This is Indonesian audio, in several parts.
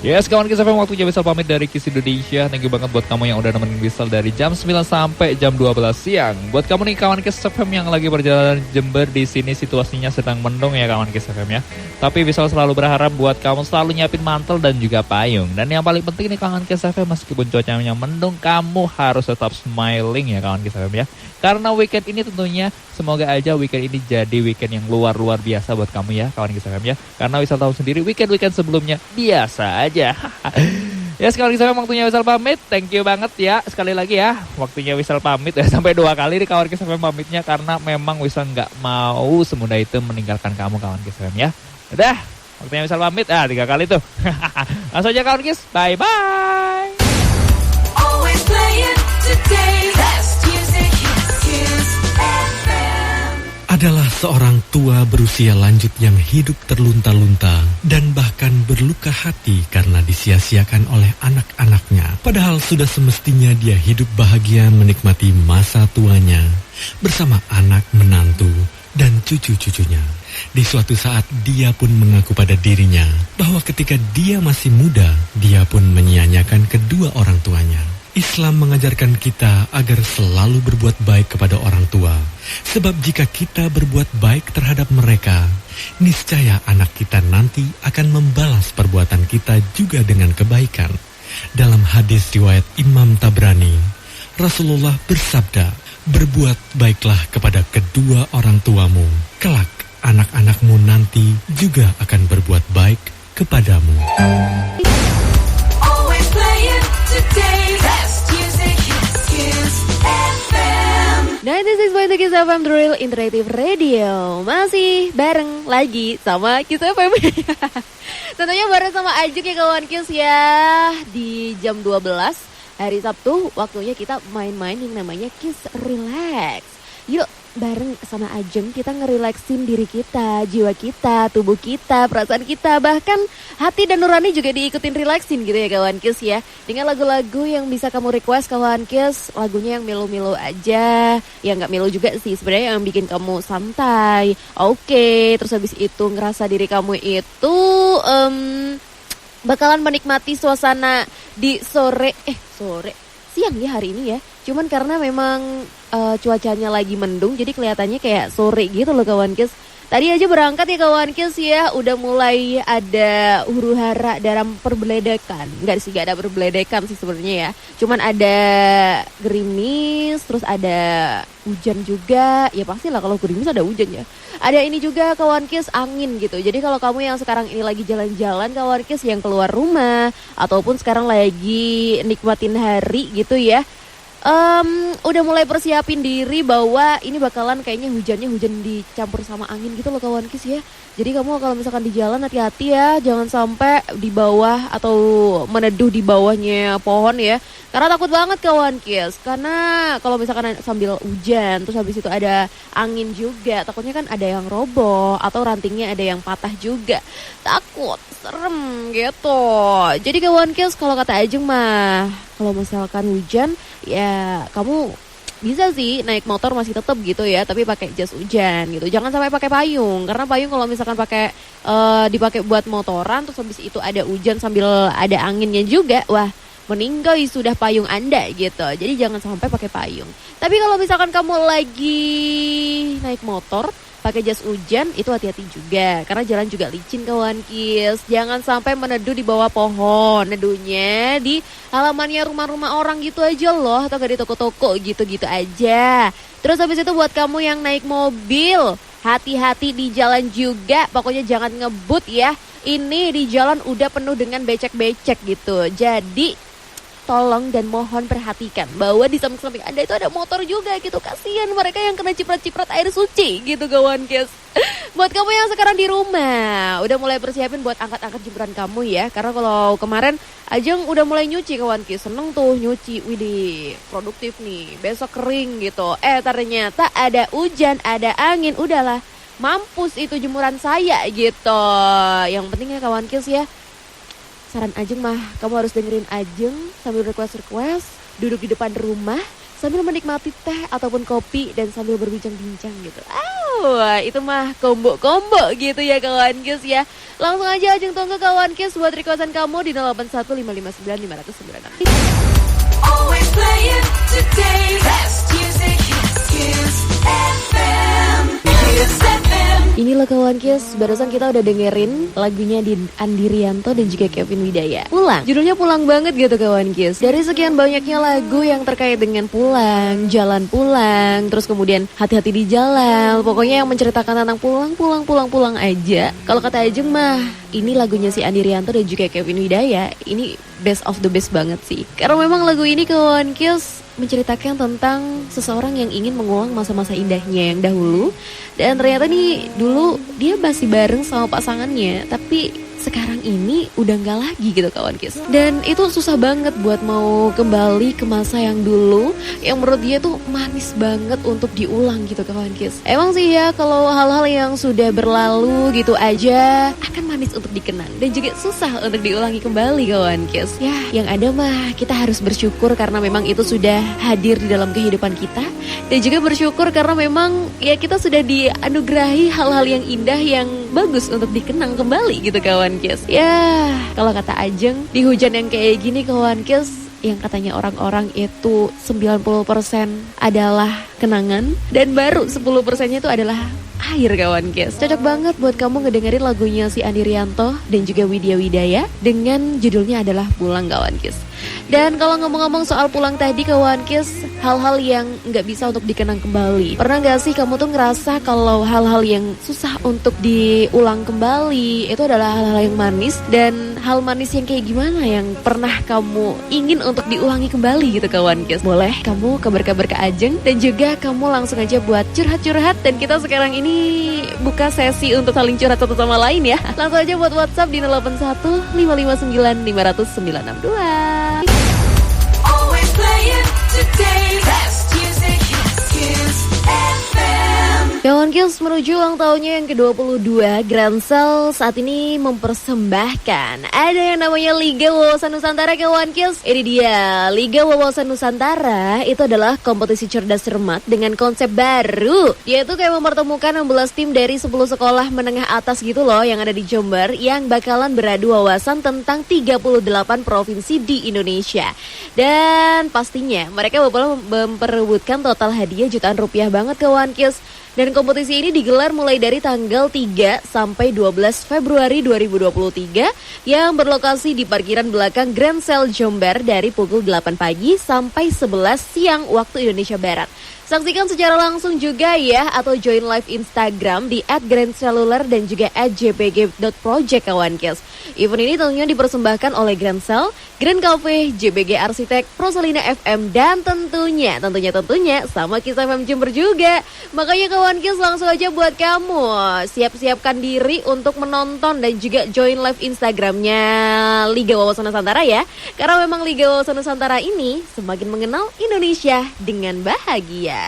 Yes, kawan Kiss FM, waktunya Wisal pamit dari Kiss Indonesia. Thank you banget buat kamu yang udah nemenin Wisal dari jam 9 sampai jam 12 siang. Buat kamu nih kawan Kiss FM yang lagi perjalanan Jember, di sini situasinya sedang mendung ya kawan Kiss FM ya. Tapi Wisal selalu berharap buat kamu selalu nyiapin mantel dan juga payung. Dan yang paling penting nih kawan Kiss FM, meskipun cuacanya mendung, kamu harus tetap smiling ya kawan Kiss FM ya. Karena weekend ini tentunya semoga aja weekend ini jadi weekend yang luar biasa buat kamu ya kawan Kiss FM ya. Karena Wisal tahu sendiri weekend sebelumnya biasa aja. Ya sekali lagi waktunya Wisal pamit. Thank you banget ya sekali lagi ya. Waktunya Wisal pamit ya, sampai 2 kali nih kawan Kiss FM pamitnya. Karena memang Wisal gak mau semudah itu meninggalkan kamu kawan Kiss FM ya. Udah waktunya Wisal pamit 3 kali tuh. Langsung aja kawan Kiss, bye bye. Always playing today. Best music, Kiss FM. Adalah seorang tua berusia lanjut yang hidup terlunta-lunta dan bahkan berluka hati karena disia-siakan oleh anak-anaknya. Padahal sudah semestinya dia hidup bahagia menikmati masa tuanya bersama anak, menantu, dan cucu-cucunya. Di suatu saat dia pun mengaku pada dirinya bahwa ketika dia masih muda, dia pun menyia-nyiakan kedua orang tuanya. Islam mengajarkan kita agar selalu berbuat baik kepada orang tua. Sebab jika kita berbuat baik terhadap mereka, niscaya anak kita nanti akan membalas perbuatan kita juga dengan kebaikan. Dalam hadis riwayat Imam Tabrani, Rasulullah bersabda, berbuat baiklah kepada kedua orang tuamu. Kelak anak-anakmu nanti juga akan berbuat baik kepadamu. Always playing today. Best music, Kiss FM. 96.2 Kiss FM, The Real Interactive Radio. Masih bareng lagi sama Kiss FM. Tentunya bareng sama Ajeng ya kawan Kiss ya. Di jam 12 hari Sabtu, waktunya kita main-main yang namanya Kiss Relax. Yuk bareng sama Ajeng kita ngerelaksin diri kita, jiwa kita, tubuh kita, perasaan kita, bahkan hati dan nurani juga diikutin relaksin gitu ya kawan Kiss ya. Dengan lagu-lagu yang bisa kamu request kawan Kiss, lagunya yang melo-melo aja, ya nggak melo juga sih sebenarnya, yang bikin kamu santai, oke. Terus habis itu ngerasa diri kamu itu bakalan menikmati suasana di siang ya hari ini ya. Cuman karena memang cuacanya lagi mendung, jadi kelihatannya kayak sore gitu loh kawan Kiss. Tadi aja berangkat ya kawan Kiss ya, udah mulai ada huru-hara dalam perbeledekan. Enggak sih, gak ada perbeledekan sih sebenarnya ya. Cuman ada gerimis, terus ada hujan juga. Ya pastilah kalau gerimis ada hujan ya. Ada ini juga kawan Kiss, angin gitu. Jadi kalau kamu yang sekarang ini lagi jalan-jalan kawan Kiss, yang keluar rumah ataupun sekarang lagi nikmatin hari gitu ya, udah mulai persiapin diri bahwa ini bakalan kayaknya hujannya hujan dicampur sama angin gitu loh kawan Kiss ya. Jadi kamu kalau misalkan di jalan hati-hati ya, jangan sampai di bawah atau meneduh di bawahnya pohon ya. Karena takut banget kawan Kiss. Karena kalau misalkan sambil hujan terus habis itu ada angin juga, takutnya kan ada yang roboh atau rantingnya ada yang patah juga. Takut, serem gitu. Jadi kawan Kiss, kalau kata Ajeng mah, kalau misalkan hujan ya kamu bisa sih naik motor masih tetap gitu ya, tapi pakai jas hujan gitu. Jangan sampai pakai payung, karena payung kalau misalkan pakai dipakai buat motoran terus habis itu ada hujan sambil ada anginnya juga, wah meninggal sudah payung Anda gitu. Jadi jangan sampai pakai payung. Tapi kalau misalkan kamu lagi naik motor pakai jas hujan, itu hati-hati juga karena jalan juga licin kawan Kiss. Jangan sampai meneduh di bawah pohon, neduhnya di halamannya rumah-rumah orang gitu aja loh, atau gak di toko-toko gitu-gitu aja. Terus habis itu buat kamu yang naik mobil, hati-hati di jalan juga, pokoknya jangan ngebut ya. Ini di jalan udah penuh dengan becek-becek gitu. Jadi tolong dan mohon perhatikan bahwa di samping-samping Anda itu ada motor juga gitu. Kasihan mereka yang kena ciprat-ciprat air suci gitu kawan Kiss. Buat kamu yang sekarang di rumah, udah mulai persiapin buat angkat-angkat jemuran kamu ya. Karena kalau kemarin Ajeng udah mulai nyuci kawan Kiss, seneng tuh nyuci. Widih, produktif nih, besok kering gitu. Ternyata ada hujan, ada angin, udahlah mampus itu jemuran saya gitu. Yang penting ya kawan Kiss ya, saran Ajeng mah kamu harus dengerin Ajeng sambil request-request, duduk di depan rumah sambil menikmati teh ataupun kopi dan sambil berbincang-bincang gitu. itu mah combo-combo gitu ya kawan Kiss ya. Langsung aja Ajeng tunggu kawan Kiss buat requestan kamu di 0815595096. Always playing today. Best music hits Kiss FM. Kiss FM. Inilah kawan Kiss, barusan kita udah dengerin lagunya di Andi Rianto dan juga Kevin Widaya. Pulang, judulnya pulang banget gitu kawan Kiss. Dari sekian banyaknya lagu yang terkait dengan pulang, jalan pulang, terus kemudian hati-hati di jalan, pokoknya yang menceritakan tentang pulang aja. Kalau kata Ajeng mah, ini lagunya si Andi Rianto dan juga Kevin Widaya, ini best of the best banget sih. Karena memang lagu ini kawan Kiss menceritakan tentang seseorang yang ingin mengulang masa-masa indahnya yang dahulu. Dan ternyata nih dulu dia masih bareng sama pasangannya, tapi sekarang ini udah nggak lagi gitu kawan Kiss. Dan itu susah banget buat mau kembali ke masa yang dulu, yang menurut dia tuh manis banget untuk diulang gitu kawan Kiss. Emang sih ya kalau hal-hal yang sudah berlalu gitu aja akan manis untuk dikenang dan juga susah untuk diulangi kembali kawan Kiss. Ya yang ada mah kita harus bersyukur karena memang itu sudah hadir di dalam kehidupan kita, dan juga bersyukur karena memang ya kita sudah dianugerahi hal-hal yang indah yang bagus untuk dikenang kembali gitu kawan Kiss. Ya kalau kata Ajeng, di hujan yang kayak gini kawan Kiss, yang katanya orang-orang itu 90% adalah kenangan dan baru 10%-nya itu adalah air kawan Kiss. Cocok banget buat kamu ngedengerin lagunya si Andi Rianto dan juga Widya Widaya dengan judulnya adalah Pulang kawan Kiss. Dan kalau ngomong-ngomong soal pulang tadi kawan Kiss, hal-hal yang nggak bisa untuk dikenang kembali. Pernah nggak sih kamu tuh ngerasa kalau hal-hal yang susah untuk diulang kembali itu adalah hal-hal yang manis, dan hal manis yang kayak gimana yang pernah kamu ingin untuk diulangi kembali gitu kawan Kiss? Boleh kamu kabar-kabar ke Ajeng, dan juga kamu langsung aja buat curhat-curhat, dan kita sekarang ini buka sesi untuk saling curhat satu sama lain ya. Langsung aja buat WhatsApp di 081 559 50962. Always playing today. Best music hits Kiss FM. Kawan Kiss, menuju ulang tahunnya yang ke-22, Grancel saat ini mempersembahkan ada yang namanya Liga Wawasan Nusantara kawan Kiss. Ini dia, Liga Wawasan Nusantara itu adalah kompetisi cerdas cermat dengan konsep baru, yaitu kayak mempertemukan 16 tim dari 10 sekolah menengah atas gitu loh yang ada di Jember, yang bakalan beradu wawasan tentang 38 provinsi di Indonesia. Dan pastinya mereka bakal memperebutkan total hadiah jutaan rupiah banget kawan Kiss. Dan kompetisi ini digelar mulai dari tanggal 3 sampai 12 Februari 2023 yang berlokasi di parkiran belakang Grancel Jember dari pukul 8 pagi sampai 11 siang waktu Indonesia Barat. Saksikan secara langsung juga ya, atau join live Instagram di @grandcellular dan juga @jpg.project kawan Kiss. Event ini tentunya dipersembahkan oleh Grancel, Grand Cafe, JBG Arsitek, Proselina FM, dan tentunya sama Kiss FM Jember juga. Makanya kawan Kiss, langsung aja buat kamu siap-siapkan diri untuk menonton dan juga join live Instagramnya Liga Wawasan Nusantara ya. Karena memang Liga Wawasan Nusantara ini semakin mengenal Indonesia dengan bahagia.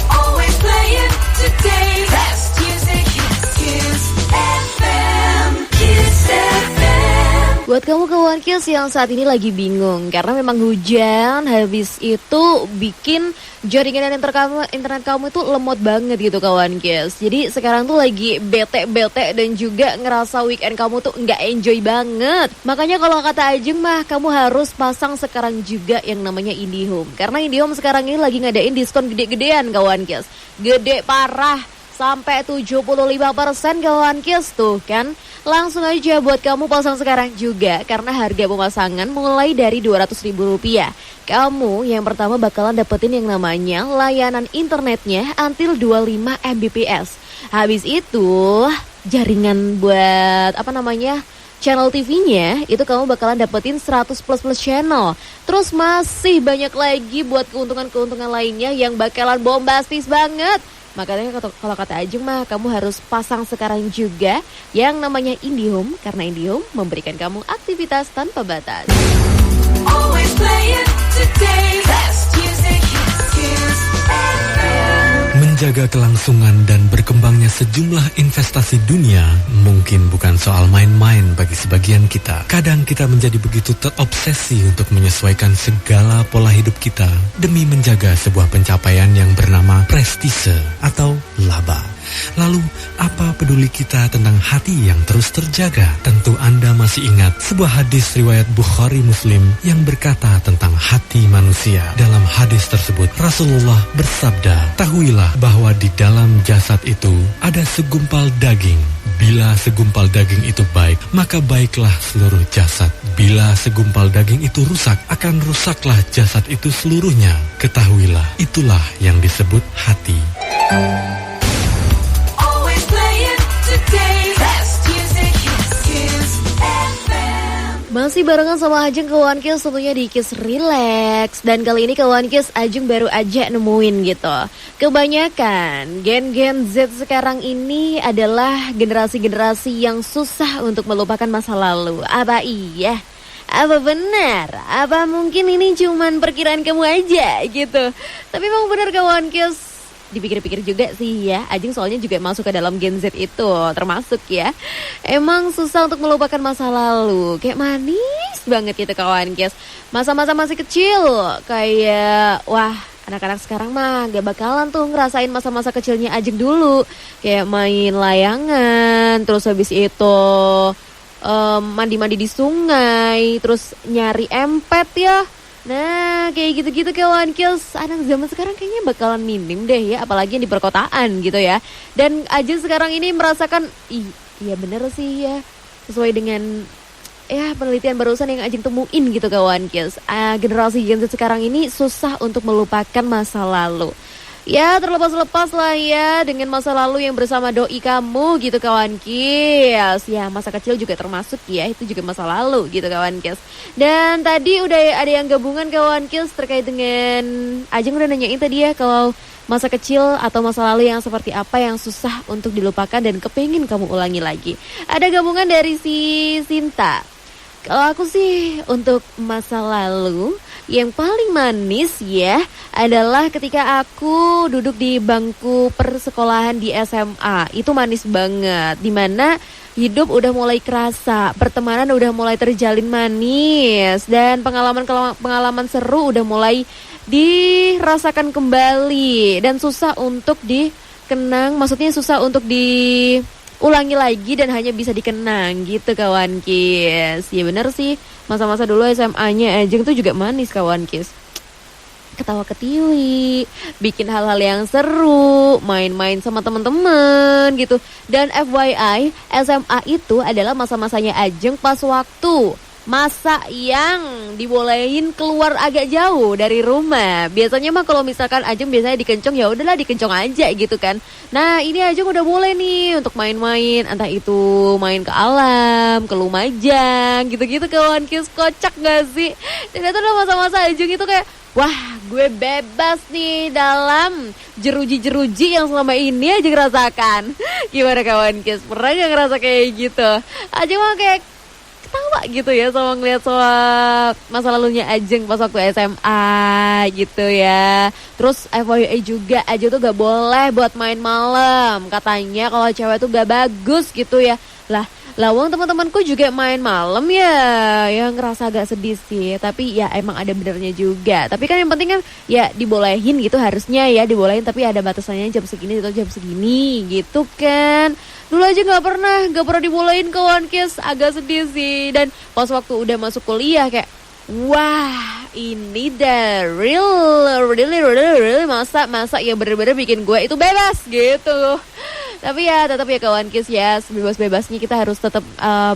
Always playing today. Best music hits Kiss FM. Kiss FM. Buat kamu kawan Kiss yang saat ini lagi bingung karena memang hujan, habis itu bikin jaringan internet kamu itu lemot banget gitu kawan Kiss. Jadi sekarang tuh lagi bete-bete dan juga ngerasa weekend kamu tuh nggak enjoy banget. Makanya kalau kata Ajeng mah, kamu harus pasang sekarang juga yang namanya IndiHome. Karena IndiHome sekarang ini lagi ngadain diskon gede-gedean kawan Kiss. Gede parah, sampai 75% kawan Kiss tuh kan. Langsung aja buat kamu pasang sekarang juga, karena harga pemasangan mulai dari Rp200.000. Kamu yang pertama bakalan dapetin yang namanya layanan internetnya until 25 Mbps. Habis itu jaringan buat channel TV-nya itu kamu bakalan dapetin 100 plus channel. Terus masih banyak lagi buat keuntungan-keuntungan lainnya yang bakalan bombastis banget. Makanya kalau kata Ajeng mah, kamu harus pasang sekarang juga yang namanya IndiHome, karena IndiHome memberikan kamu aktivitas tanpa batas. Always playing today. Best music hits Kiss FM. Menjaga kelangsungan dan berkembangnya sejumlah investasi dunia mungkin bukan soal main-main Namun bagi sebagian kita, kadang kita menjadi begitu terobsesi untuk menyesuaikan segala pola hidup kita demi menjaga sebuah pencapaian yang bernama prestise atau laba. Lalu, apa peduli kita tentang hati yang terus terjaga? Tentu Anda masih ingat sebuah hadis riwayat Bukhari Muslim yang berkata tentang hati manusia. Dalam hadis tersebut, Rasulullah bersabda, "Tahuilah bahwa di dalam jasad itu ada segumpal daging. Bila segumpal daging itu baik, maka baiklah seluruh jasad. Bila segumpal daging itu rusak, akan rusaklah jasad itu seluruhnya. Ketahuilah, itulah yang disebut hati." Always playing today's best music hits. Kiss FM. Masih barengan sama Ajeng kawan Kiss tentunya di Kiss Relax. Dan kali ini kawan Kiss Ajeng baru aja nemuin gitu. Kebanyakan gen-gen Z sekarang ini adalah generasi-generasi yang susah untuk melupakan masa lalu. Apa iya? Apa benar? Apa mungkin ini cuman perkiraan kamu aja gitu? Tapi memang benar kawan Kiss. Dipikir-pikir juga sih ya, Ajeng soalnya juga masuk ke dalam Gen Z itu, termasuk ya. Emang susah untuk melupakan masa lalu, kayak manis banget gitu kawan Kiss. Masa-masa masih kecil, kayak wah anak-anak sekarang mah gak bakalan tuh ngerasain masa-masa kecilnya Ajeng dulu. Kayak main layangan, terus habis itu mandi-mandi di sungai, terus nyari empet ya. Nah, kayak gitu-gitu kawan Kiss. Anak zaman sekarang kayaknya bakalan minim deh ya, apalagi yang di perkotaan gitu ya. Dan Ajeng sekarang ini merasakan, iya bener sih ya, sesuai dengan ya penelitian barusan yang Ajeng temuin gitu kawan Kiss. Generasi Gen Z sekarang ini susah untuk melupakan masa lalu. Ya terlepas-lepas lah ya dengan masa lalu yang bersama doi kamu gitu kawan Kiss. Ya masa kecil juga termasuk ya, itu juga masa lalu gitu kawan Kiss. Dan tadi udah ada yang gabungan kawan Kiss terkait dengan Ajeng udah nanyain tadi ya kalau masa kecil atau masa lalu yang seperti apa yang susah untuk dilupakan dan kepingin kamu ulangi lagi. Ada gabungan dari si Sinta. Kalau aku sih untuk masa lalu yang paling manis ya adalah ketika aku duduk di bangku persekolahan di SMA. Itu manis banget, dimana hidup udah mulai kerasa, pertemanan udah mulai terjalin manis, dan pengalaman seru udah mulai dirasakan kembali. Dan susah untuk dikenang, maksudnya susah untuk diulangi lagi dan hanya bisa dikenang gitu kawan Kiss. Ya bener sih, masa-masa dulu SMA-nya Ajeng tuh juga manis kawan Kiss. Ketawa ketiwi, bikin hal-hal yang seru, main-main sama teman-teman gitu. Dan FYI, SMA itu adalah masa-masanya Ajeng pas waktu masa yang dibolehin keluar agak jauh dari rumah. Biasanya mah kalau misalkan Ajeng biasanya dikencong, ya udahlah dikencong aja gitu kan. Nah ini Ajeng udah boleh nih untuk main-main, entah itu main ke alam, ke Lumajang, gitu-gitu kawan Kiss. Kocak gak sih? Dan itu udah masa-masa Ajeng itu kayak, wah gue bebas nih dalam jeruji-jeruji yang selama ini Ajeng rasakan. Gimana kawan Kiss? Pernah gak ngerasa kayak gitu? Ajeng mah kayak ketawa gitu ya sama ngeliat soal masa lalunya Ajeng pas waktu SMA gitu ya. Terus FYI juga Ajeng tuh gak boleh buat main malam. Katanya kalau cewek tuh gak bagus gitu ya. Lah lawang teman-temanku juga main malam ya. Ya ngerasa agak sedih sih. Tapi ya emang ada benernya juga. Tapi kan yang penting kan ya dibolehin gitu, harusnya ya dibolehin. Tapi ada batasannya jam segini atau jam segini gitu kan. Dulu aja gak pernah dibolehin kawan Kiss. Agak sedih sih. Dan pas waktu udah masuk kuliah kayak, wah ini the really masa yang bener-bener bikin gue itu bebas gitu. Tapi ya tetap ya kawan Kiss ya, sebebas-bebasnya kita harus tetap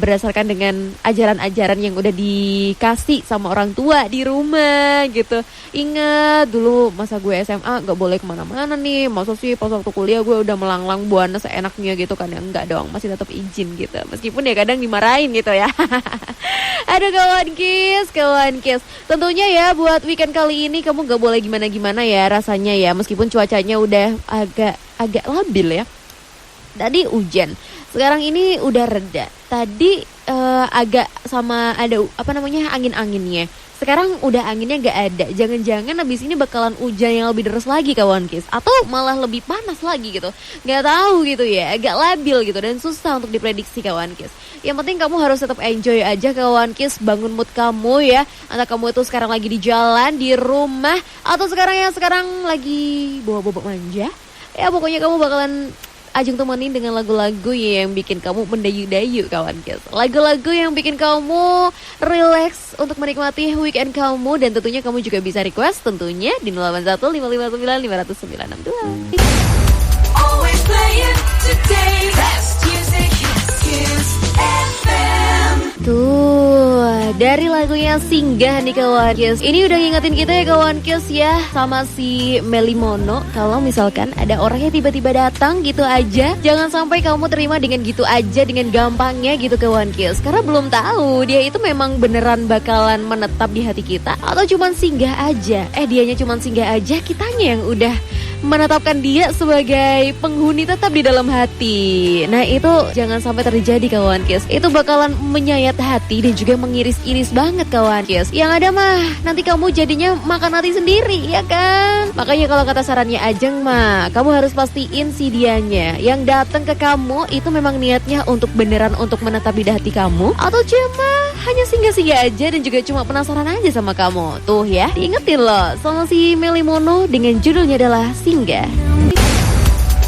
berdasarkan dengan ajaran-ajaran yang udah dikasih sama orang tua di rumah gitu. Ingat dulu masa gue SMA gak boleh kemana-mana nih. Masa sih pas waktu kuliah gue udah melanglang buana seenaknya gitu kan. Ya enggak dong, masih tetap izin gitu. Meskipun ya kadang dimarahin gitu ya. Aduh kawan Kiss. Tentunya ya buat weekend kali ini kamu gak boleh gimana-gimana ya rasanya ya. Meskipun cuacanya udah agak labil ya. Tadi hujan, sekarang ini udah reda. tadi agak sama ada angin-anginnya. Sekarang udah anginnya nggak ada. Jangan-jangan abis ini bakalan hujan yang lebih deras lagi kawan Kis. Atau malah lebih panas lagi gitu. Nggak tahu gitu ya. Agak labil gitu dan susah untuk diprediksi kawan Kis. Yang penting kamu harus tetap enjoy aja kawan Kis. Bangun mood kamu ya. Entah kamu itu sekarang lagi di jalan, di rumah, atau sekarang lagi bawa bobok manja. Ya pokoknya kamu bakalan Ajeng temenin dengan lagu-lagu yang bikin kamu mendayu-dayu kawan Kis. Lagu-lagu yang bikin kamu relax untuk menikmati weekend kamu. Dan tentunya kamu juga bisa request tentunya di 081559500962. Always playing today. Best music hits, Kiss FM. Tuh, dari lagunya Singgah nih kawan Kis. Ini udah ngingetin kita ya kawan Kis ya, sama si Melimono. Kalau misalkan ada orang yang tiba-tiba datang gitu aja, jangan sampai kamu terima dengan gitu aja, dengan gampangnya gitu kawan Kis. Karena belum tahu dia itu memang beneran bakalan menetap di hati kita atau cuman singgah aja. Dianya cuman singgah aja, kitanya yang udah menetapkan dia sebagai penghuni tetap di dalam hati. Nah itu jangan sampai terjadi kawan Kis. Itu bakalan menyayat hati dan juga mengiris-iris banget kawan Kis. Yang ada mah nanti kamu jadinya makan hati sendiri ya kan. Makanya kalau kata sarannya Ajeng mah, kamu harus pastiin si dianya yang datang ke kamu itu memang niatnya untuk beneran untuk menetap di hati kamu, atau cuma hanya singgah-singgah aja dan juga cuma penasaran aja sama kamu. Tuh ya, diingetin loh sama si Melimono dengan judulnya adalah Singgah.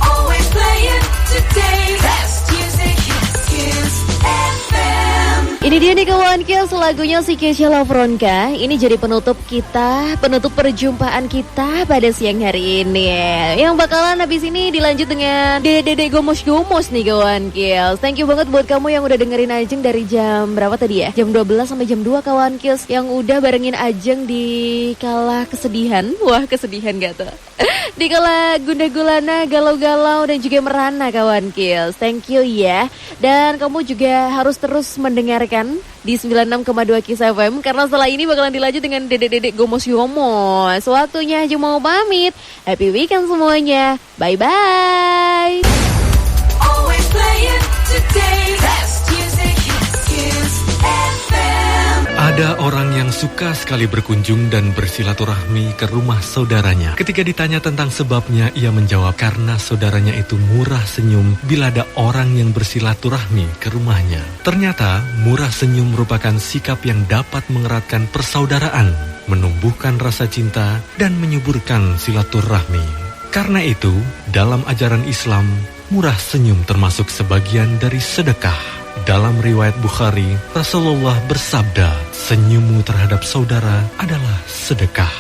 Always playing today. Best music hits, Kiss FM. Ini dia nih kawan Kis, lagunya si Kesha Lavronka. Ini jadi penutup kita, penutup perjumpaan kita pada siang hari ini. Yang bakalan habis ini dilanjut dengan Dede Gomos-Gomos nih kawan Kis. Thank you banget buat kamu yang udah dengerin Ajeng dari jam berapa tadi ya? Jam 12 sampai jam 2 kawan Kis. Yang udah barengin Ajeng di kala kesedihan. Wah kesedihan gak tuh? Di kala gundah gulana, galau-galau dan juga merana kawan Kis. Thank you ya. Dan kamu juga harus terus mendengarkan di 96,2 Kiss FM, karena setelah ini bakalan dilanjut dengan Dedek Gomos-Gomos. Waktunya aja mau pamit. Happy weekend semuanya. Bye-bye. Always playing today. Best music hits, Kiss FM. Ada orang yang suka sekali berkunjung dan bersilaturahmi ke rumah saudaranya. Ketika ditanya tentang sebabnya, ia menjawab karena saudaranya itu murah senyum bila ada orang yang bersilaturahmi ke rumahnya. Ternyata murah senyum merupakan sikap yang dapat mengeratkan persaudaraan, menumbuhkan rasa cinta, dan menyuburkan silaturahmi. Karena itu, dalam ajaran Islam, murah senyum termasuk sebagian dari sedekah. Dalam riwayat Bukhari, Rasulullah bersabda, senyummu terhadap saudara adalah sedekah.